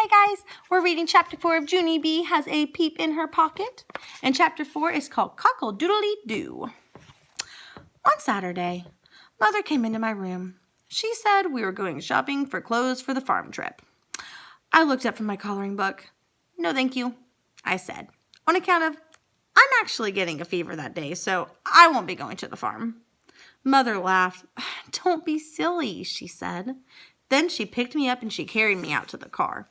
Hey guys, we're reading chapter 4 of Junie B Has a Peep in Her Pocket. And chapter 4 is called Cockle-Doodly-Doo. One Saturday, Mother came into my room. She said we were going shopping for clothes for the farm trip. I looked up from my coloring book. No thank you, I said, on account of I'm actually getting a fever that day, so I won't be going to the farm. Mother laughed. Don't be silly, she said. Then she picked me up and she carried me out to the car.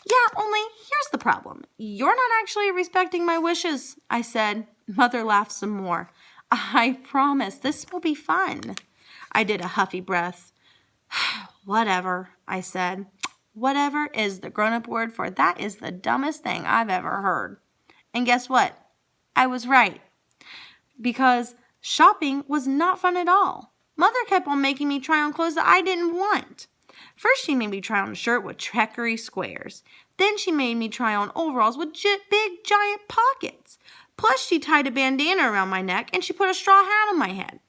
Yeah, only here's the problem. You're not actually respecting my wishes, I said. Mother laughed some more. I promise this will be fun. I did a huffy breath. Whatever, I said. Whatever is the grown-up word for that is the dumbest thing I've ever heard. And guess what? I was right. Because shopping was not fun at all. Mother kept on making me try on clothes that I didn't want. First, she made me try on a shirt with checkery squares. Then she made me try on overalls with big, giant pockets. Plus, she tied a bandana around my neck and she put a straw hat on my head.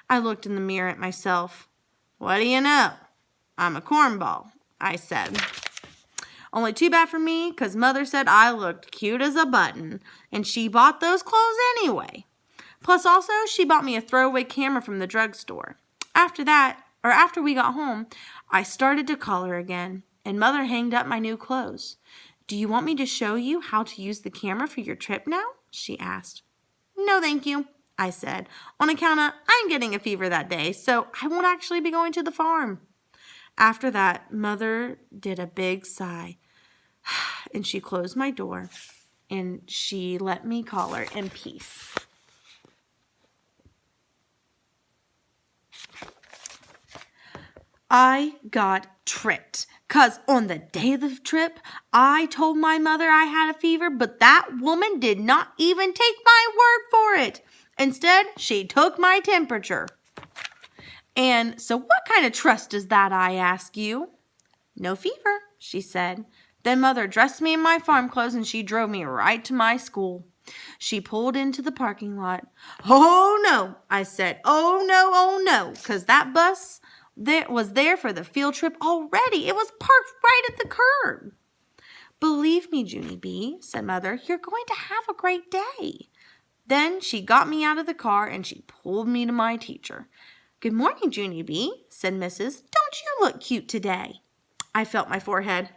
I looked in the mirror at myself. What do you know? I'm a cornball, I said. Only too bad for me, because Mother said I looked cute as a button, and she bought those clothes anyway. Plus, also, she bought me a throwaway camera from the drugstore. After we got home, I started to color again, and Mother hanged up my new clothes. Do you want me to show you how to use the camera for your trip now? She asked. No, thank you, I said, on account of I'm getting a fever that day, so I won't actually be going to the farm. After that, Mother did a big sigh, and she closed my door, and she let me color in peace. I got tricked, 'cause on the day of the trip, I told my mother I had a fever, but that woman did not even take my word for it. Instead, she took my temperature. And so what kind of trust is that, I ask you? No fever, she said. Then Mother dressed me in my farm clothes and she drove me right to my school. She pulled into the parking lot. Oh no, I said. Oh no, 'cause that bus was there for the field trip already. It was parked right at the curb. Believe me, Junie B, said Mother, you're going to have a great day. Then she got me out of the car and she pulled me to my teacher. Good morning, Junie B, said Mrs. Don't you look cute today? I felt my forehead.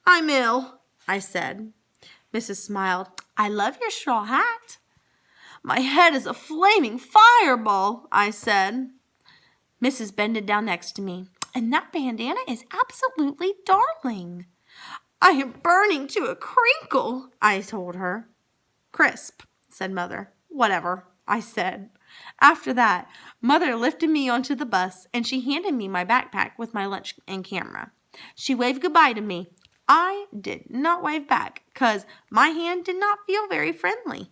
I'm ill, I said. Mrs. smiled. I love your straw hat. My head is a flaming fireball, I said. Mrs. bended down next to me. And that bandana is absolutely darling. I am burning to a crinkle, I told her. Crisp, said Mother. Whatever, I said. After that, Mother lifted me onto the bus and she handed me my backpack with my lunch and camera. She waved goodbye to me. I did not wave back because my hand did not feel very friendly.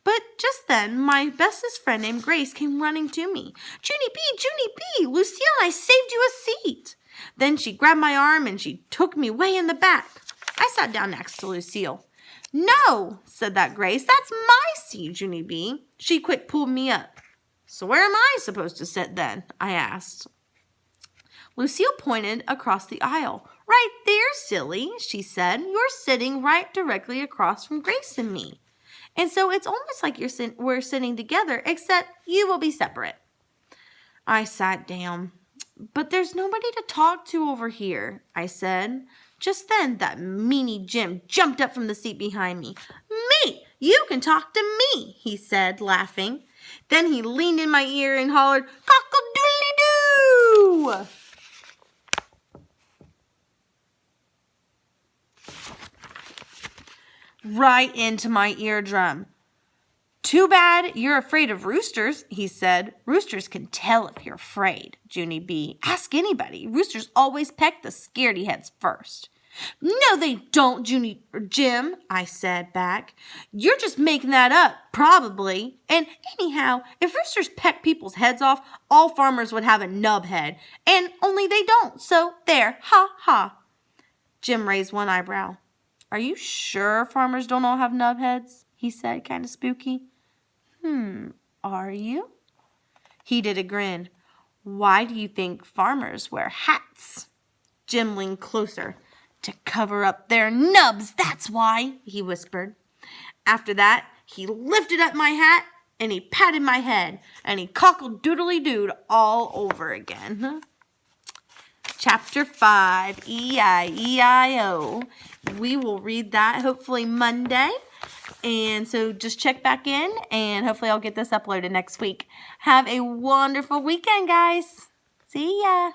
But just then, my bestest friend named Grace came running to me. Junie B, Lucille and I saved you a seat. Then she grabbed my arm and she took me way in the back. I sat down next to Lucille. No, said that Grace, that's my seat, Junie B. She quick pulled me up. So where am I supposed to sit then? I asked. Lucille pointed across the aisle. Right there, silly, she said. You're sitting right directly across from Grace and me. And so it's almost like we're sitting together, except you will be separate. I sat down. But there's nobody to talk to over here, I said. Just then, that meanie Jim jumped up from the seat behind me. Me! You can talk to me, he said, laughing. Then he leaned in my ear and hollered, Cockle-Doodly-Doo! Right into my eardrum. Too bad you're afraid of roosters, he said. Roosters can tell if you're afraid, Junie B. Ask anybody. Roosters always peck the scaredy heads first. No, they don't, Jim, I said back. You're just making that up, probably. And anyhow, if roosters peck people's heads off, all farmers would have a nub head. And only they don't, so there, ha, ha. Jim raised one eyebrow. Are you sure farmers don't all have nub heads? He said, kind of spooky. Are you? He did a grin. Why do you think farmers wear hats? Jim leaned closer. To cover up their nubs, that's why, he whispered. After that, he lifted up my hat and he patted my head and he cockle-doodly-dooed all over again. Chapter 5, E-I-E-I-O. We will read that hopefully Monday. And so just check back in and hopefully I'll get this uploaded next week. Have a wonderful weekend, guys. See ya.